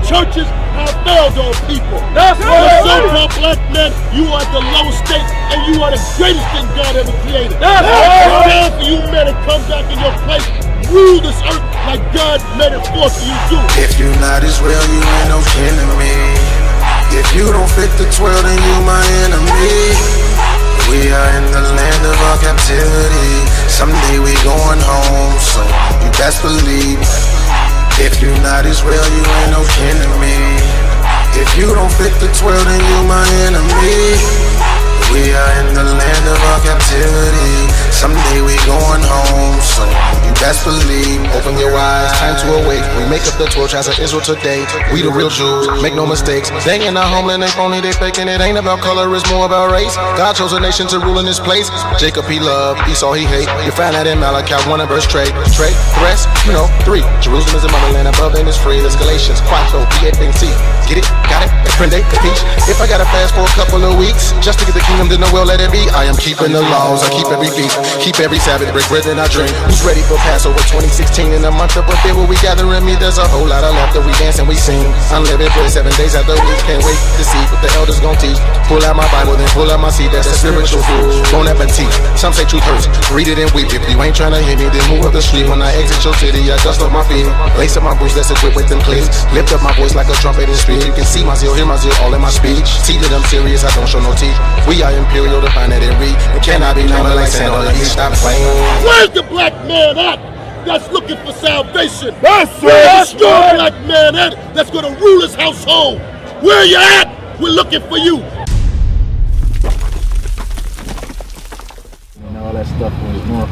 churches have failed on people. That's right. So-called black men, you are the lowest state, and you are the greatest thing God ever created. That's It's right. time for you men to come back in your place, rule this earth like God made it for you to do. If you're not Israel, you ain't no kin to me. If you don't fit the 12, then you my enemy. We are in the land of our captivity. Someday we going home, so you best believe. If you're not Israel, you ain't no kin to me. If you don't fit the 12, then you my enemy. We are in the land of our captivity. Someday we going home, so you best believe. Open your eyes, time to awake. We make up the 12 tribes of Israel today. We the real Jews, make no mistakes. They ain't our homeland, they phony, they faking. It ain't about color, it's more about race. God chose a nation to rule in this place. Jacob he loved, Esau he hate. You find that in Malachi 1 and verse 3. The rest, you know, 3. Jerusalem is the motherland, above and it's free. That's Galatians, 4, B-A-B-C. Get it? Got it? Aprende? Capiche? If I gotta fast for a couple of weeks just to get the kingdom, then well let it be. I am keeping the laws, I keep every feast, keep every Sabbath, break bread and I drink. Who's ready for Passover 2016? In a month of a bit where we gather and meet, there's a whole lot of laughter, we dance and we sing. Unlimited bread 7 days after a week, can't wait to see what the elders gon' teach. Pull out my Bible, then pull out my seed, that's the spiritual food. Bon appetit, some say truth hurts, read it and weep. If you ain't tryna hear me, then move up the street. When I exit your city, I dust off my feet, lace up my boots, that's equipped with them cleats. Lift up my voice like a trumpet in the street. You can see my zeal, hear my zeal, all in my speech. See that I'm serious, I don't show no teeth. We are imperial, define that and read. It cannot be numbered like sand on the east. Stop playing. Where's the black man at that's looking for salvation? That's Where's the strong right. black man at that's gonna rule his household? Where you at? We're looking for you. And all that stuff was more,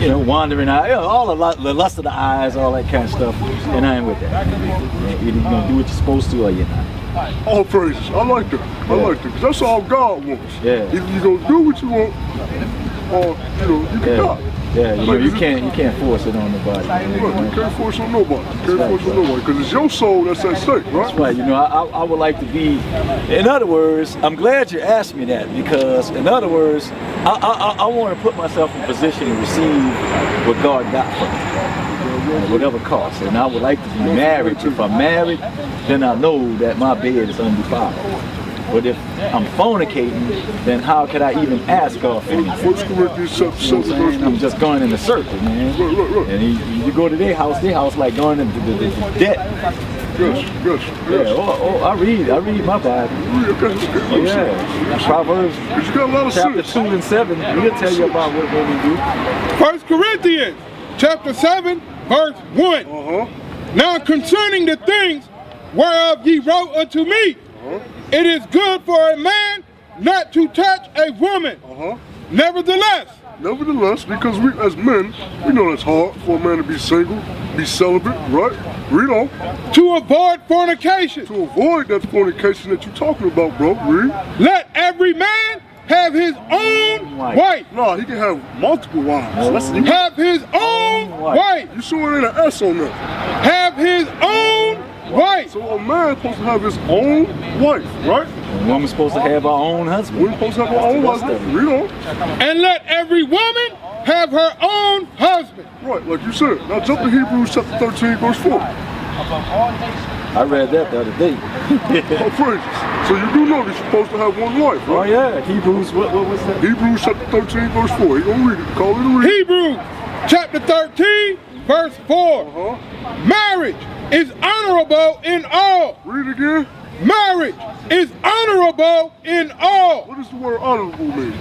you know, wandering out, you know, all the lust of the eyes, all that kind of stuff. And I ain't with that. Either you're gonna do what you're supposed to or you're not. All praises. I like that. I like that. 'Cause that's all God wants. Yeah. Either you gonna do what you want, or you know, you can die. Yeah, you know, you can't force it on nobody. Right, you can't force on nobody. You can't force on nobody because it's your soul that's at stake, right? That's right. You know, I would like to be. In other words, I'm glad you asked me that because, in other words, I want to put myself in position to receive what God got for me, at whatever cost. And I would like to be married. If I'm married, then I know that my bed is undefiled. But if I'm fornicating, then how could I even ask God for anything? 1 Corinthians chapter 7, I'm just going in a circle, man. Right. And you go to their house like going into the debt. Yes. Yeah, I read my Bible. Okay. Yeah, Proverbs You got a lot of chapter sense. 2 and 7. We'll tell you about what we do. 1 Corinthians chapter 7, verse 1. Now concerning the things whereof ye wrote unto me, it is good for a man not to touch a woman. Nevertheless, because we as men, we know it's hard for a man to be single, be celibate, right? Read on. to avoid fornication, To avoid that fornication that you're talking about, bro. Read. let every man have his own wife. Nah, he can have multiple wives. Have his own wife. You sure it ain't an S on that? Have his own wife. So a man's supposed to have his own wife, right? A woman's supposed to have her own husband. We're supposed to have our own husband. Read on. And let every woman have her own husband. Right, like you said. Now jump to Hebrews chapter 13, verse 4. I read that the other day. Oh, praises. So you do know that you're supposed to have one wife, Oh right? yeah, Hebrews, what was that? Hebrews chapter 13, verse 4. You gonna read it. Call it a read. Hebrews chapter 13, verse 4. Marriage is honorable in all. Read it again. Marriage is honorable in all. What does the word honorable mean?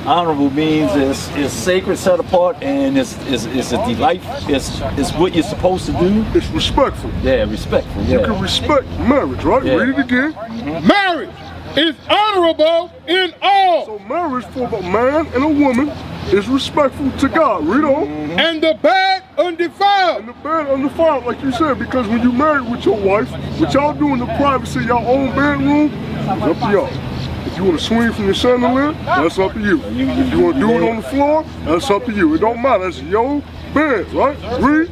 Honorable means it's sacred, set apart, and it's a delight. It's what you're supposed to do. It's respectful. Yeah, respectful. You Yeah. can respect marriage, right? Yeah. Read it again. Marriage is honorable in all. So marriage for a man and a woman is respectful to God. Read on. And the bed undefiled. And the bed undefiled, like you said, because when you married with your wife, what y'all do in the privacy of your own bedroom, it's up to y'all. If you want to swing from your chandelier, that's up to you. If you want to do it on the floor, that's up to you. It don't matter. It's your bed, right? Read.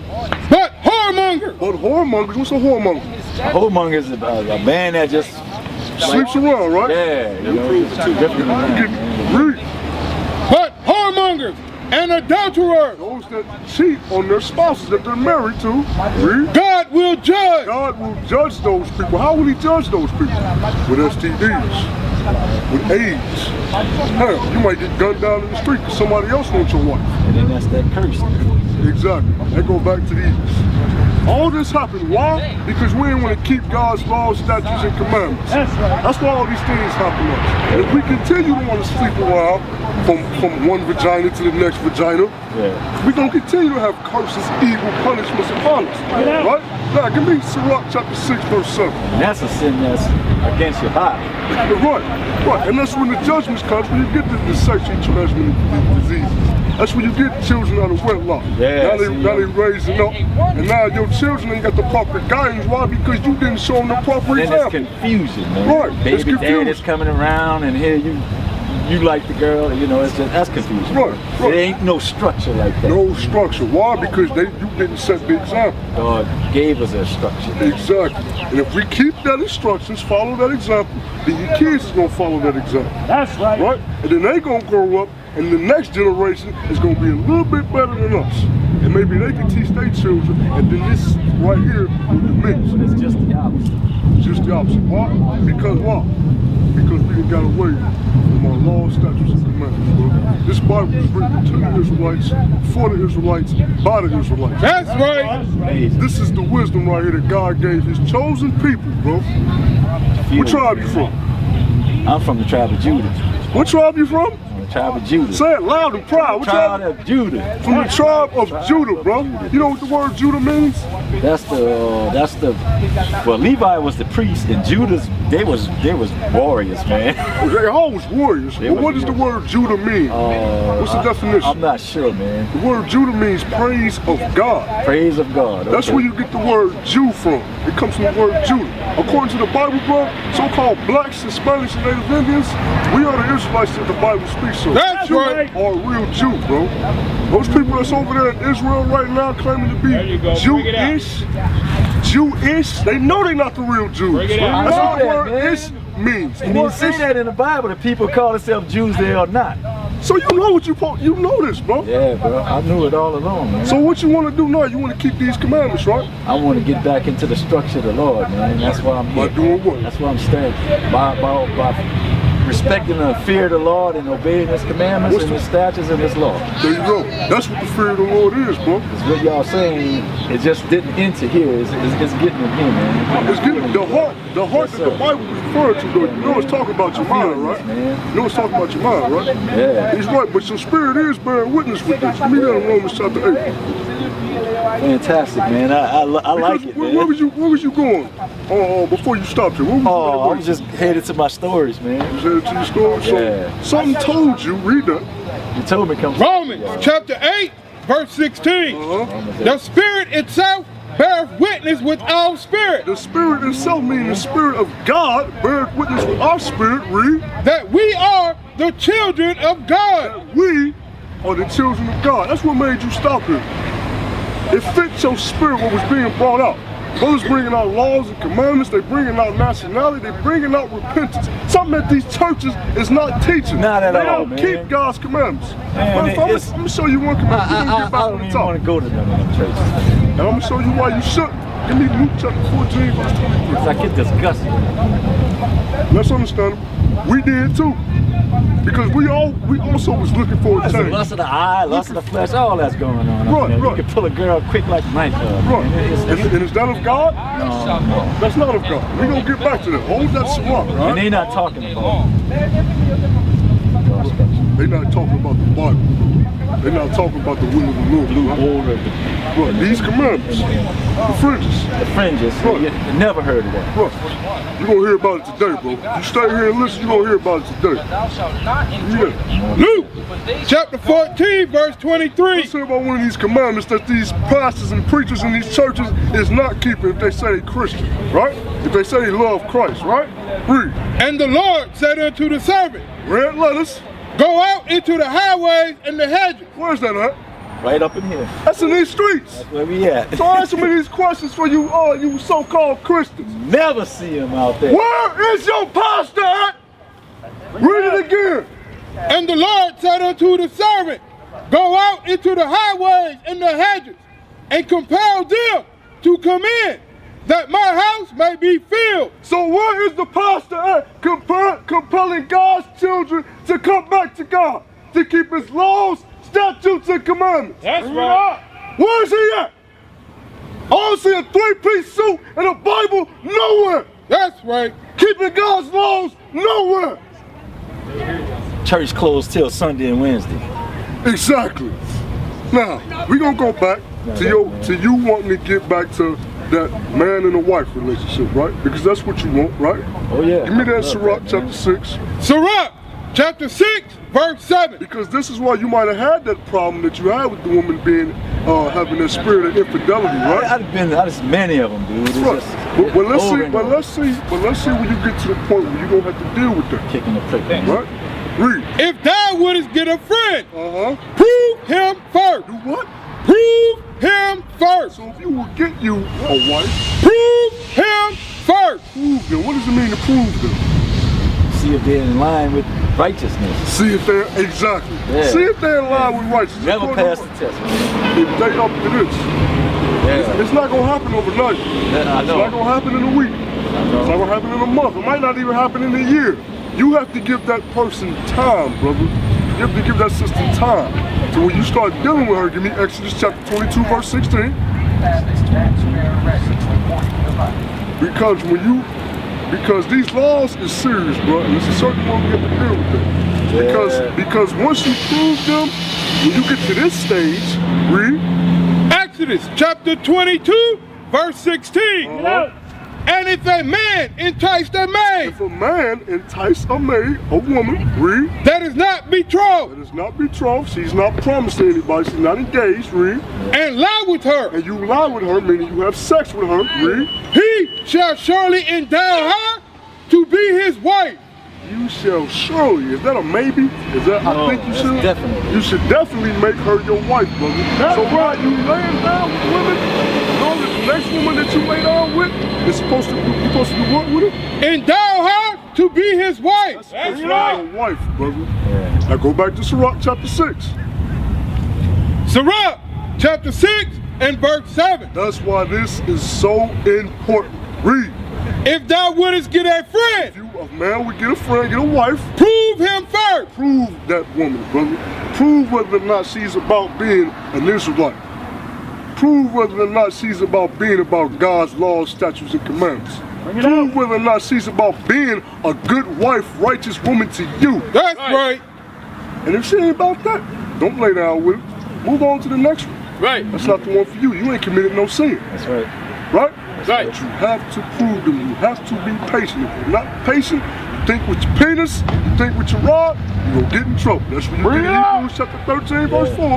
But whoremonger. But whoremongers, what's a whoremonger? A whoremonger is a man that just Sleeps around, right? yeah, you know, it's too different. Read. But whoremongers and adulterers. Those that cheat on their spouses that they're married to. Read. God God will judge. God will judge those people. How will he judge those people? With STDs, with AIDS. Hell, you might get gunned down in the street because somebody else wants your wife. And then that's that curse. Exactly. They go back to these. All this happened. Why? Because we didn't want to keep God's laws, statutes, and commandments. That's why all these things happen to us. And if we continue to want to sleep around from one vagina to the next vagina, we're going to continue to have curses, evil, punishments upon us. Right? Now, give me Sirach chapter 6, verse 7. And that's a sin that's against your body. Right. And that's when the judgments come, when you get the sexually transmitted diseases. That's when you get children out of wedlock. Now they raising up, and now your children ain't got the proper guidance. Why? Because you didn't show them the proper example. Then it's confusion, man. Right. Baby dad is coming around, and here you like the girl. You know, that's confusion. Right. There ain't no structure like that. No structure. Why? Because you didn't set the example. God gave us a structure. Exactly. And if we keep that instructions, follow that example, then your kids is gonna follow that example. That's right. Right? And then they gonna grow up, and the next generation is going to be a little bit better than us. And maybe they can teach their children, and then this right here will diminish. But it's just the opposite. Just the opposite. Why? Because why? Because we done got away from our laws, statutes, and commandments, bro. This Bible was written to the Israelites, for the Israelites, by the Israelites. That's right. This is the wisdom right here that God gave his chosen people, bro. What tribe you from? I'm from the tribe of Judah. What tribe you from? Tribe of Judah. Say it loud and proud. What tribe of Judah. From the tribe of Judah, bro. You know what the word Judah means? That's the well, Levi was the priest, and Judah's they was warriors, man. They always warriors. But what does the word Judah mean? What's the definition? I'm not sure, man. The word Judah means praise of God. Praise of God. Okay. That's where you get the word Jew from. It comes from the word Judah. According to the Bible, bro, so-called blacks, Hispanics, and Native Indians, we are the Israelites that the Bible speaks of. That's right. Are a real Jew, bro. Those people that's over there in Israel right now claiming to be Jewish, they know they're not the real Jews. That's what the word ish means. And you see that in the Bible, that people call themselves Jews, they are not. So you know what you know this, bro. Yeah, bro. I knew it all along, man. So what you want to do now? You want to keep these commandments, right? I want to get back into the structure of the Lord, man. That's why I'm here. By doing what? That's why I'm standing. By respecting and fear of the Lord and obeying his commandments and his statutes and his law. There you go. That's what the fear of the Lord is, bro. It's what y'all saying, it just didn't enter here. It's getting in here, man. It's getting the heart that the Bible is referring to, though. You know it's talking about your mind, right? You know it's talking about your mind, right? Yeah. He's right, but your spirit is bearing witness with this. Give me that in Romans chapter 8. Fantastic, man. I like it, man. Where was you going? Before you stopped here. I was just headed to my stories, man. You headed to your stories? Yeah. So, something told you, read that. You told me come. Romans chapter 8, verse 16. The Spirit itself beareth witness with our spirit. The Spirit itself means the Spirit of God beareth witness with our spirit, read. That we are the children of God. That we are the children of God. That's what made you stop here. It fits your spirit what was being brought out. Brothers bringing out laws and commandments, they bringing out nationality, they bringing out repentance. Something that these churches is not teaching. Not at all, They don't man. keep God's commandments. Man, I'm going to show you one commandment. I don't even want to go to none of them churches. And I'm going to show you why you shouldn't. Give me Luke chapter 14, verse 23. I get disgusted. Let's understand it. We did too. Because we also was looking for a That's the change. lust of the eye, lust of the flesh, all that's going on. Right, You right. can pull a girl quick like a nightclub. Right. Man. And is that of God? No. That's not of God. We're going to get back to that. Hold that Sirach, right? And they not talking about it. They're not talking about the Bible. They're not talking about the will of the Lord. Order, Right. These commandments, the fringes. the fringes. Right. You never heard of that. Right. You're going to hear about it today, bro. You stay here and listen, you're going to hear about it today. Yeah. Luke chapter 14, verse 23. Let's hear about one of these commandments that these pastors and preachers in these churches is not keeping if they say they're Christian, right? If they say they love Christ, right? Read. And the Lord said unto the servant, Red letters. go out into the highways and the hedges. Where's that at? Right up in here. That's in these streets. Where we at? So answer me these questions for you, you so-called Christians. Never see him out there. Where is your pastor at? Read it again. And the Lord said unto the servant, go out into the highways and the hedges, and compel them to come in, that my house may be filled. So where is the pastor at compelling God's children to come back to God, to keep his laws, statutes, and commandments? That's right. Where is he at? I don't see a three-piece suit and a Bible nowhere. That's right. Keeping God's laws nowhere. Church closed till Sunday and Wednesday. Exactly. Now, we're going to go back to you wanting to get back to that man and a wife relationship, right? Because that's what you want, right? Oh yeah. Give me that Sirach chapter 6. Sirach chapter 6 verse 7. Because this is why you might have had that problem that you had with the woman being having that spirit of infidelity, right? I've many of them, dude. Right. But let's see when you get to the point where you're gonna have to deal with that. Kicking the prick. Right? Read. If thou wouldest get a friend, Prove him first. Do what? Prove him first. So if you will get you a wife, prove him first. Prove them. What does it mean to prove them? See if they're in line with righteousness. See if they're exactly. Yeah. See if they're in line with righteousness. Never pass the test. If they up to this, it's not gonna happen overnight. I know. It's not gonna happen in a week. It's not gonna happen in a month. It might not even happen in a year. You have to give that person time, brother. You have to give that sister time. So when you start dealing with her, give me Exodus chapter 22, verse 16. Because these laws is serious, bro, and it's a certain way we have to deal with them. Because once you prove them, when you get to this stage, read. Exodus chapter 22, verse 16. And if a man entice a maid, if a man entice a maid, a woman, read. That is not betrothed. That is not betrothed. She's not promised to anybody. She's not engaged, read. And lie with her. And you lie with her, meaning you have sex with her, read. He shall surely endow her to be his wife. You shall surely. Is that a maybe? Is that? I think you should. Definitely. You should definitely make her your wife, brother. So while you laying down with women, know that the next woman that you lay down with is supposed to be what with her? Endow her to be his wife. That's right. Your wife, brother. Yeah. Now go back to Sirach chapter 6. Sirach chapter 6 and verse 7. That's why this is so important. Read. If thou wouldest get a friend, if a man would get a friend, get a wife, prove him first. Prove that woman, brother. Prove whether or not she's about being an Israelite. Prove whether or not she's about being about God's laws, statutes, and commandments. Prove whether or not she's about being a good wife, righteous woman to you. That's right. And if she ain't about that, don't lay down with her. Move on to the next one. Right. That's not the one for you. You ain't committed no sin. That's right. Right? Right. But you have to prove them. You have to be patient. If you're not patient, you think with your penis, you think with your rod, you're going to get in trouble. That's when you get in Hebrews chapter 13, verse 4.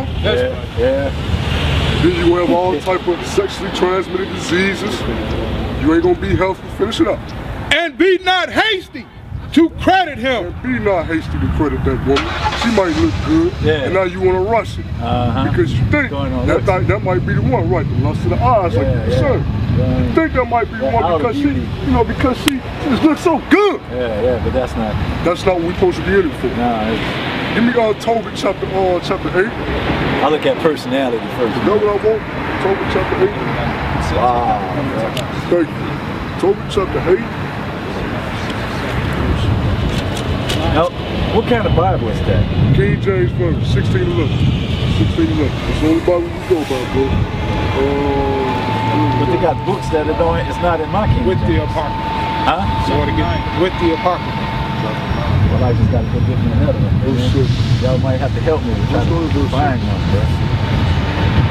Yeah. Then you have all type of sexually transmitted diseases. You ain't going to be healthy. Finish it up. And be not hasty to credit him. And be not hasty to credit that woman. She might look good, and now you want to rush it. Because you think that might be the one, right? The lust of the eyes, like you said. You think that might be the one because she just looks so good. Yeah, but that's not. That's not what we're supposed to be in it for. Nah. Give me Tobit chapter 8. I look at personality first. You know what I want? Tobit chapter 8. Wow. Thank you. Tobit chapter 8. Now, what kind of Bible is that? King James Version, 16:11. 16:11. That's the only Bible you go by, bro. But they got books that it's not in my kingdom. With the Apocrypha. Huh? So want to get with the Apocrypha. Well, I just got to go get me another one. Y'all might have to help me with trying to find one, bro.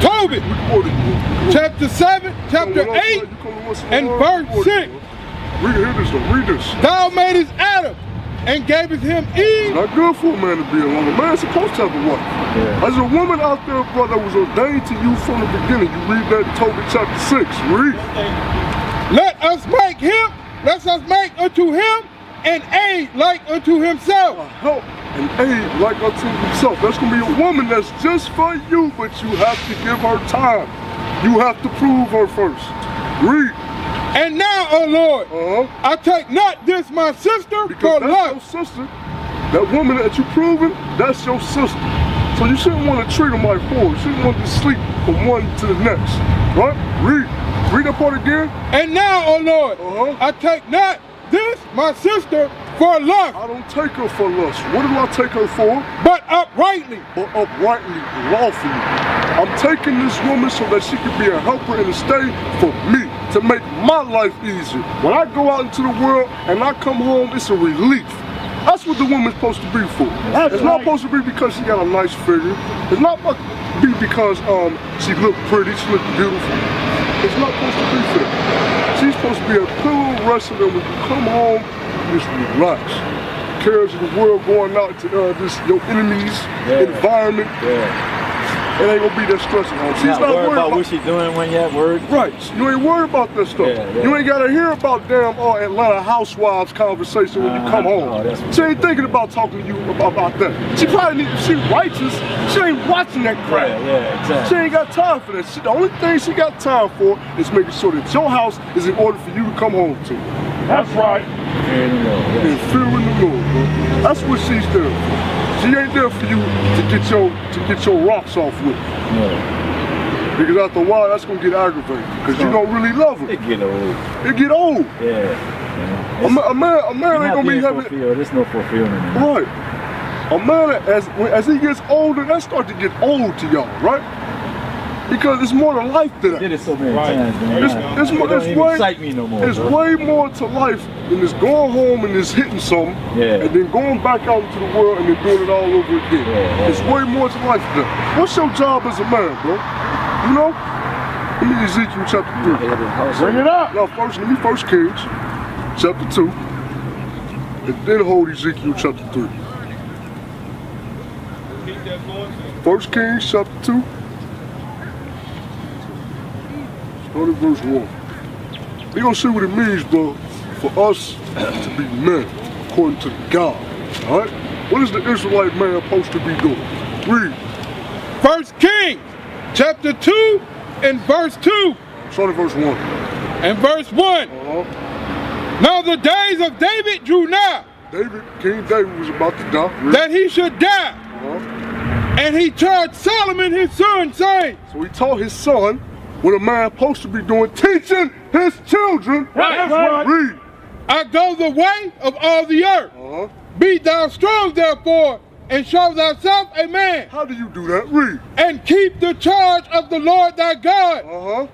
Tobit, chapter 7, chapter 8, and verse 6. Read this. Thou madest Adam and gavest him Eve. Not good for a man to be alone. A man's supposed to have a wife. Yeah. There's a woman out there, brother, that was ordained to you from the beginning. You read that in Tobit chapter 6. Read. Let us make unto him an aid like unto himself. A help and aid like unto himself. That's going to be a woman that's just for you, but you have to give her time. You have to prove her first. Read. And now, O Lord, I take not this my sister for love. Your sister. That woman that you proving, that's your sister. So you shouldn't want to treat them like whores. You shouldn't want to sleep from one to the next. Right? Read. Read that part again. And now, O Lord, I take not this, my sister, for lust. I don't take her for lust. What do I take her for? But uprightly. But uprightly, lawfully. I'm taking this woman so that she can be a helper and a stay for me, to make my life easier. When I go out into the world and I come home, it's a relief. That's what the woman's supposed to be for. It's not supposed to be because she got a nice figure. It's not supposed to be because she look pretty, she look beautiful. It's not supposed to be for that. She's supposed to be a pillow wrestler that when you come home, you just relax. Cares of the world going out to your enemy's environment. It ain't gonna be that stressful. She's not worried about what she's doing when you're at work. Right. You ain't worried about that stuff. You ain't gotta hear about damn Atlanta housewives conversation when you come home. She ain't thinking about talking to you about that. She probably needs, she righteous. She ain't watching that crap. Exactly. She ain't got time for that. The only thing she got time for is making sure that your house is in order for you to come home to. That's right. And fearing the Lord, bro. That's what she's there for. She ain't there for you to get your rocks off with. Because after a while, that's gonna get aggravating. Because you don't really love her. It get old. It get old. A man ain't gonna be having. There's no fulfillment. Right. A man as he gets older, that start to get old to y'all, right? Because it's more to life than that. Did it so many times, man. It's way more to life than just going home and just hitting something, and then going back out into the world and then doing it all over again. It's way more to life than that. What's your job as a man, bro? You know? Let me Ezekiel chapter 3. Bring it up. Now let me 1 Kings chapter 2, and then hold Ezekiel chapter 3. 1 Kings chapter 2. Start at verse 1. We're going to see what it means, bro, for us to be men, according to God. Alright? What is the Israelite man supposed to be doing? Read. 1 Kings, chapter 2, and verse 2. Start at verse 1. And verse 1. Now the days of David drew nigh. King David was about to die. Read. That he should die. And he charged Solomon his son, saying. So he taught his son what a man supposed to be doing, teaching his children. That's right. Read. I go the way of all the earth. Be thou strong therefore, and show thyself a man. How do you do that? Read. And keep the charge of the Lord thy God.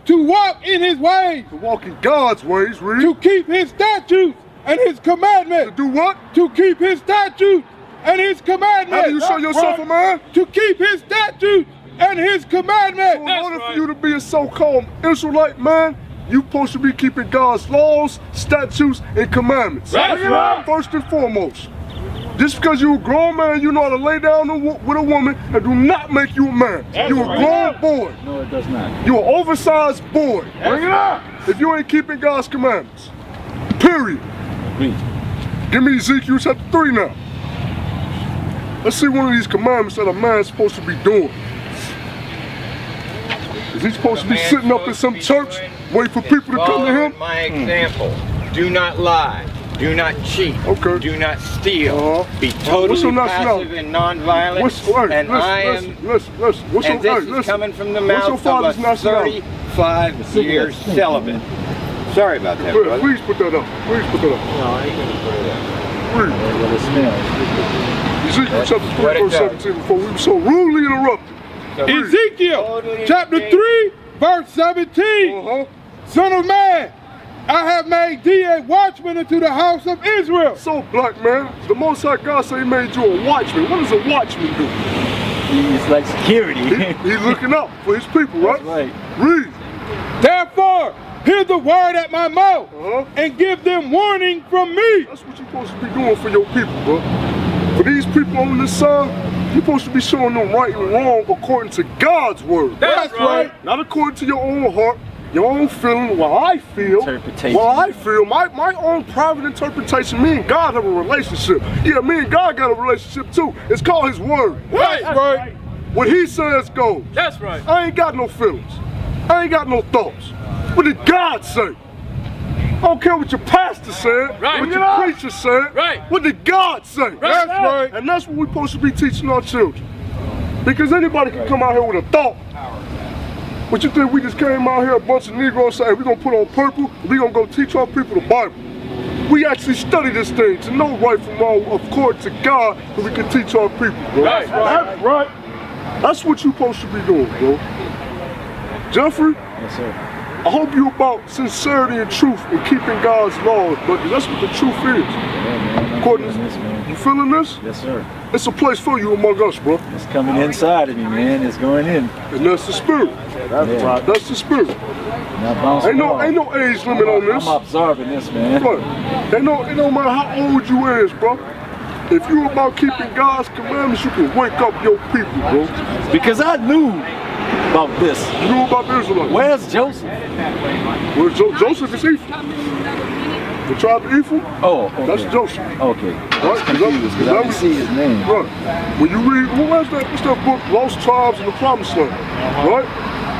To walk in his ways. To walk in God's ways. Read. To keep his statutes and his commandments. To do what? To keep his statutes and his commandments. How do you show yourself a man? To keep his statutes and his commandments. So in order for you to be a so-called Israelite man, you're supposed to be keeping God's laws, statutes, and commandments. That's right. First and foremost. Just because you're a grown man, you know how to lay down with a woman, that do not make you a man. You're a grown boy. No, it does not. You're an oversized boy. Bring it up. If you ain't keeping God's commandments. Period. Give me Ezekiel chapter 3 now. Let's see one of these commandments that a man's supposed to be doing. Is he supposed to be sitting up in some church waiting for people to come to him? My example, do not lie, do not cheat, do not steal, be totally passive and non-violent, and this is coming from the mouth of a 35-year celibate. Sorry about that, brother. Please put that up. Please put that up. No, I ain't gonna put it up. Ezekiel chapter 3, verse 17, before we were so rudely interrupted. Ezekiel chapter 3, verse 17. Son of man, I have made thee a watchman unto the house of Israel. So, black man, the Most High God said he made you a watchman. What does a watchman do? He's like security. He's looking out for his people, right? That's right. Read. Therefore, hear the word at my mouth and give them warning from me. That's what you're supposed to be doing for your people, bro. For these people on this side, you're supposed to be showing them right and wrong according to God's word. That's right. Not according to your own heart, your own feeling, what I feel. My own private interpretation. Me and God have a relationship. Yeah, me and God got a relationship too. It's called his word. That's right. What he says goes. That's right. I ain't got no feelings. I ain't got no thoughts. What did God say? I don't care what your pastor said, what your preacher said. What did God say? That's right. And that's what we're supposed to be teaching our children. Because anybody can come out here with a thought. But you think we just came out here, a bunch of Negroes, say, hey, we're going to put on purple, we're going to go teach our people the Bible. We actually study this thing to know right from wrong according to God, so we can teach our people, bro. That's That's right. That's what you're supposed to be doing, bro. Jeffrey? Yes, sir. I hope you're about sincerity and truth and keeping God's laws, but that's what the truth is. Yeah, man. According This, man. you feeling this? Yes, sir. It's a place for you among us, bro. It's coming inside of me, man. It's going in. And that's the spirit. That's right. That's the spirit. Now, Ain't no age limit on this. I'm observing this, man. Right. It don't matter how old you is, bro. If you about keeping God's commandments, you can wake up your people, bro. Because I knew about this. You knew about the Israelites. Where's Joseph? Well, Joseph is Ephraim. The tribe of Ephraim? Oh, okay. That's Joseph. Okay. Right? Because I didn't see his name. Right. When you read, what's that book, Lost Tribes in the Promised Land? Right?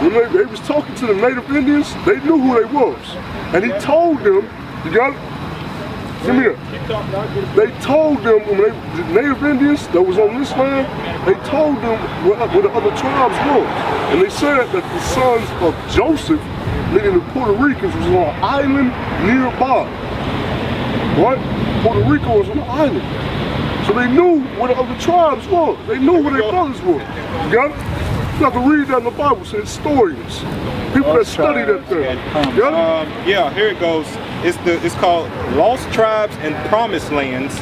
When they was talking to the native Indians, they knew who they was. And he told them, you got it? Come here. They told them, when the native Indians that was on this land, they told them where the other tribes were. And they said that the sons of Joseph, meaning the Puerto Ricans, was on an island nearby. Right? Puerto Rico was on an island. So they knew where the other tribes were. They knew where their brothers were. You got it? You have to read that in the Bible. It says historians. People that study that thing. You got it? Yeah, here it goes. It's called Lost Tribes and Promised Lands,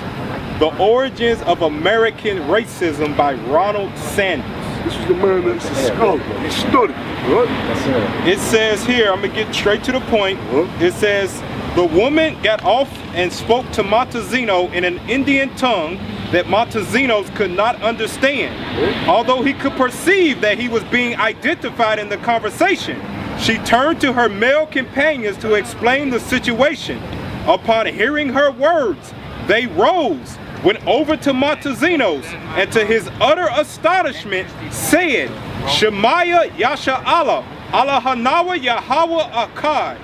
The Origins of American Racism by Ronald Sanders. This is the man that's a scholar. He studied, right? It says here, I'm gonna get straight to the point. It says, the woman got off and spoke to Montezino in an Indian tongue that Montezinos could not understand. Although he could perceive that he was being identified in the conversation, she turned to her male companions to explain the situation. Upon hearing her words, they rose, went over to Montezinos, and to his utter astonishment said, Shemaya Yasha Allah, Allah Hanawa Yahweh Akkad.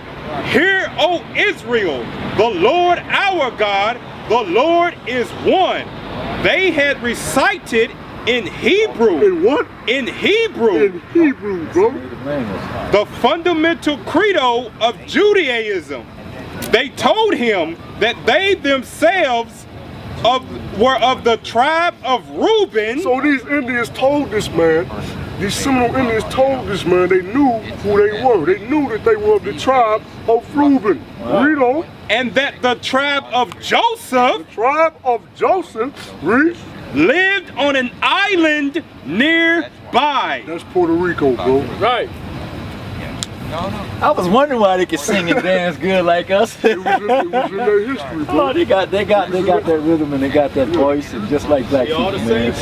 Hear, O Israel, the Lord our God, the Lord is one. They had recited in Hebrew. In what? In Hebrew. In Hebrew, bro. The fundamental credo of Judaism. They told him that they themselves were of the tribe of Reuben. So these Indians told this man, these Seminole Indians told this man they knew who they were. They knew that they were of the tribe of Reuben. Read on. And that the tribe of Joseph, read, lived on an island nearby. That's Puerto Rico, bro. Right. I was wondering why they could sing and dance good like us. It was in their history, bro. Oh, they got that rhythm and they got that voice, and just like black people, man.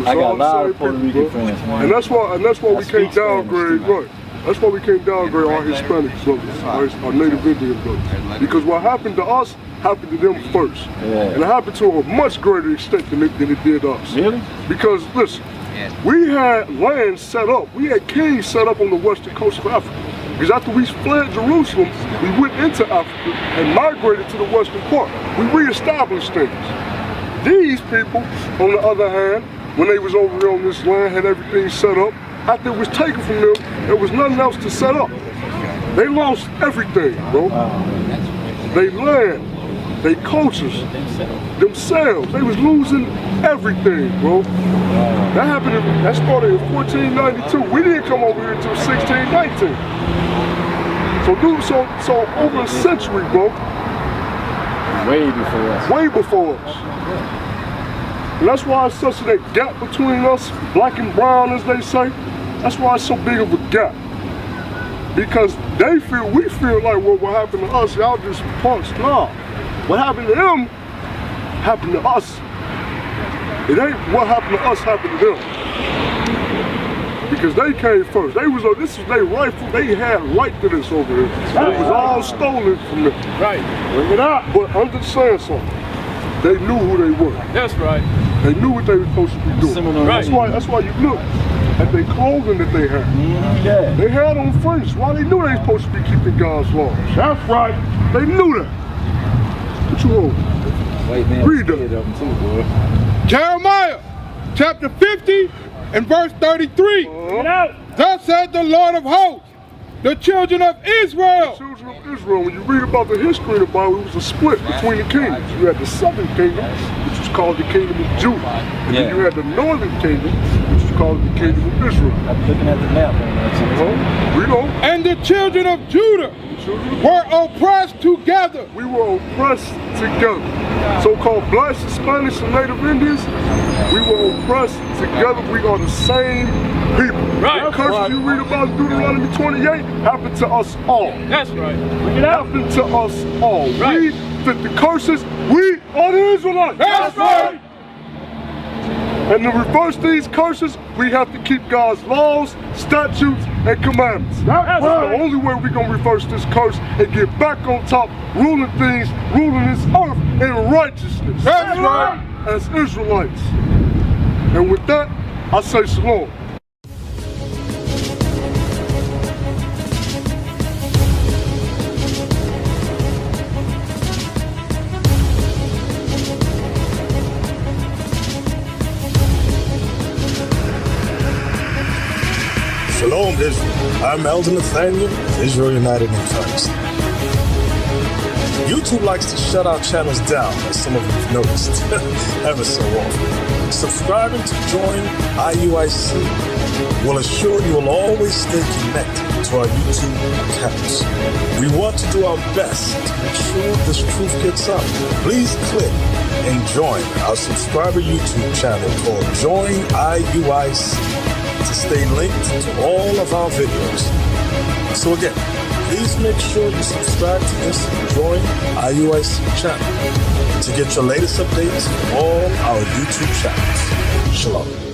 I got a lot of Puerto Rican friends, man. And that's why we can't downgrade, right? That's why we can't downgrade our Hispanic brothers, our native Indian brothers. Because what happened to us happened to them first. Yeah. And it happened to a much greater extent than it did us. Really? Because listen, we had land set up, we had kings set up on the western coast of Africa. Because after we fled Jerusalem, we went into Africa and migrated to the western part. We reestablished things. These people, on the other hand, when they was over there on this land, had everything set up, after it was taken from them, there was nothing else to set up. They lost everything, bro. They land, they cultures, themselves. They was losing everything, bro. That started in 1492. We didn't come over here until 1619. So over a century, bro. Way before us. Way before us. And that's why it's such a gap between us, black and brown as they say. That's why it's so big of a gap. Because we feel like, well, what happened to us, y'all just punks. No. What happened to them happened to us. It ain't what happened to us happened to them. Because they came first. This was their rightful, they had right to this over here. It was all stolen from them. Right. Bring it out. But understand something. They knew who they were. That's right. They knew what they were supposed to be doing. Right. That's why you look at their clothing that they had. Yeah. They had on fringes. Why they knew they were supposed to be keeping God's laws. That's right. They knew that. What you hold? Wait, man. Read that. Jeremiah chapter 50 and verse 33. Get out. Thus said the Lord of hosts, the children of Israel. The children of Israel, when you read about the history of the Bible, it was a split between the kingdoms. You had the southern kingdom, which was called the kingdom of Judah. And then you had the northern kingdom, which was called the kingdom of Israel. I'm looking at the map. We know. And the children of Judah were oppressed together. We were oppressed together. So-called blacks, Hispanics, and Native Indians, we were oppressed together. We are the same people. Right. The curses you read about in Deuteronomy 28 happened to us all. That's right. It happened to us all. Right. We fit the curses. We are the Israelites. That's right. And to reverse these curses, we have to keep God's laws, statutes, and commandments. That's the only way we're going to reverse this curse and get back on top, ruling things, ruling this earth in righteousness. That's right. As Israelites. And with that, I say shalom. Shalom, Israel. I'm Elder Nathaniel, Israel United in Christ. YouTube likes to shut our channels down, as some of you have noticed, ever so often. Subscribing to join IUIC will assure you will always stay connected to our YouTube accounts. We want to do our best to make sure this truth gets out. Please click and join our subscriber YouTube channel called Join IUIC to stay linked to all of our videos. So again, please make sure you subscribe to this Join IUIC channel to get your latest updates from all our YouTube channels. Shalom.